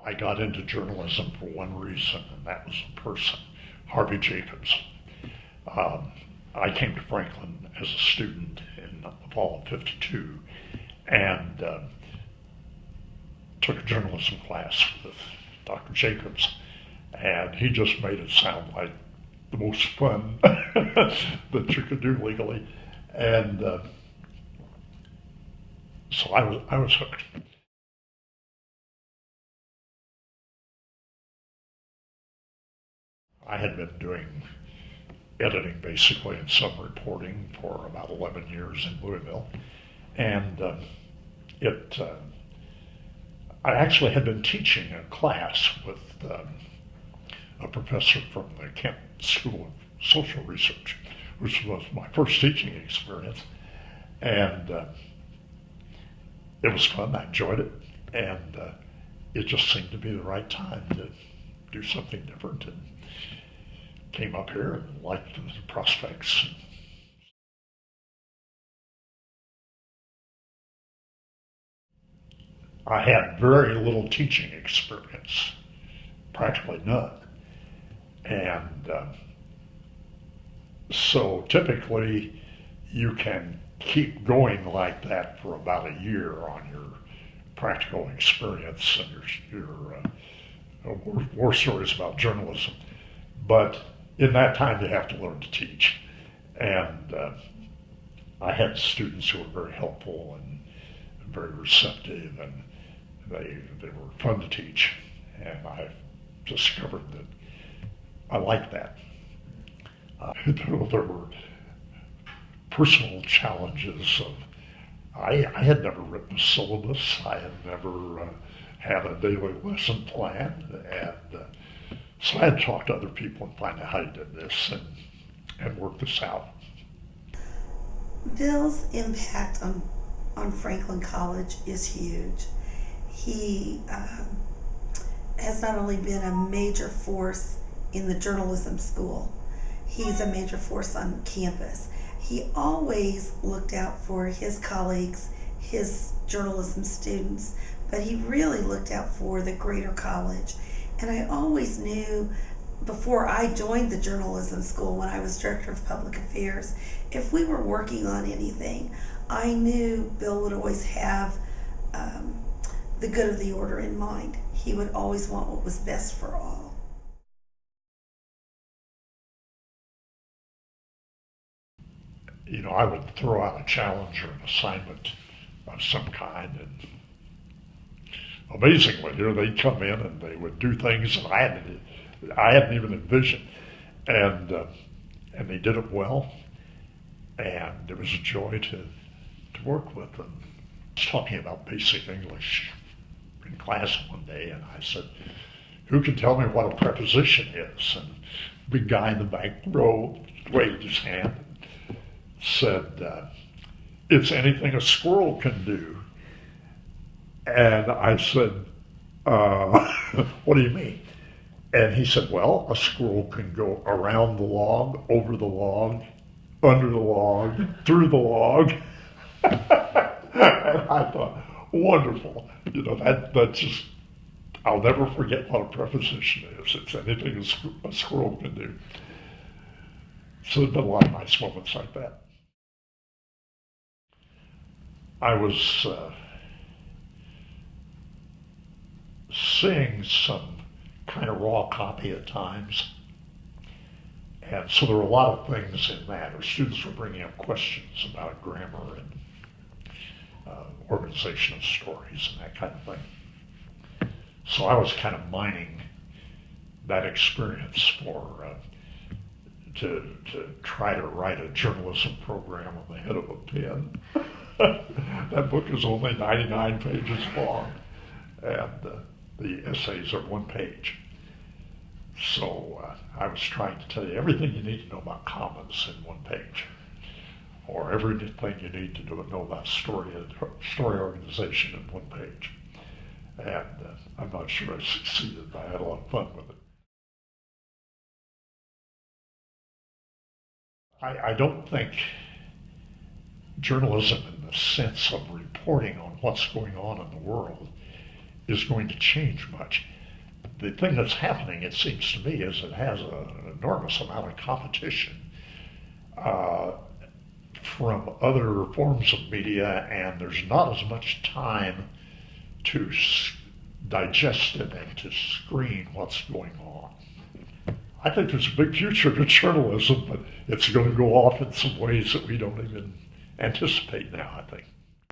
I got into journalism for one reason, and that was a person, Harvey Jacobs. Um, I came to Franklin as a student in the fall of '52 and took a journalism class with Dr. Jacobs, and he just made it sound like the most fun that you could do legally. And so I was hooked. I had been doing editing basically and some reporting for about 11 years in Louisville. And it, I actually had been teaching a class with a professor from the Kent School of Social Research, which was my first teaching experience. And it was fun, I enjoyed it, and it just seemed to be the right time to do something different. And came up here and liked the prospects. I had very little teaching experience, practically none. And so typically you can keep going like that for about a year on your practical experience and your war stories about journalism. But in that time, you have to learn to teach. And I had students who were very helpful and very receptive, and they were fun to teach. And I discovered that I liked that. There were personal challenges of, I had never written a syllabus. I had never had a daily lesson plan. And so I had to talk to other people and find out how you did this and work this out. Bill's impact on Franklin College is huge. He has not only been a major force in the journalism school, he's a major force on campus. He always looked out for his colleagues, his journalism students, but he really looked out for the greater college. And I always knew before I joined the journalism school, when I was director of public affairs, if we were working on anything, I knew Bill would always have the good of the order in mind. He would always want what was best for all. You know, I would throw out a challenge or an assignment of some kind, and amazingly, here they'd come in and they would do things that I hadn't even envisioned, and they did it well, and it was a joy to work with them. I was talking about basic English in class one day, and I said, "Who can tell me what a preposition is?" And the big guy in the back row waved his hand and said, "It's anything a squirrel can do." And I said, "What do you mean?" And he said, "Well, a squirrel can go around the log, over the log, under the log, through the log." And I thought, wonderful. You know, that's just, I'll never forget what a preposition is. It's anything a squirrel can do. So there's been a lot of nice moments like that. I was seeing some kind of raw copy at times. And so there were a lot of things in that. Or students were bringing up questions about grammar and organization of stories and that kind of thing. So I was kind of mining that experience for to try to write a journalism program on the head of a pin. That book is only 99 pages long, and the essays are one page. So I was trying to tell you everything you need to know about commons in one page, or everything you need to know about story organization in one page. And I'm not sure I succeeded, but I had a lot of fun with it. I don't think journalism in the sense of reporting on what's going on in the world is going to change much. The thing that's happening, it seems to me, is it has an enormous amount of competition uh, from other forms of media, and there's not as much time to digest it and to screen what's going on. I think there's a big future to journalism, but it's going to go off in some ways that we don't even anticipate now, I think.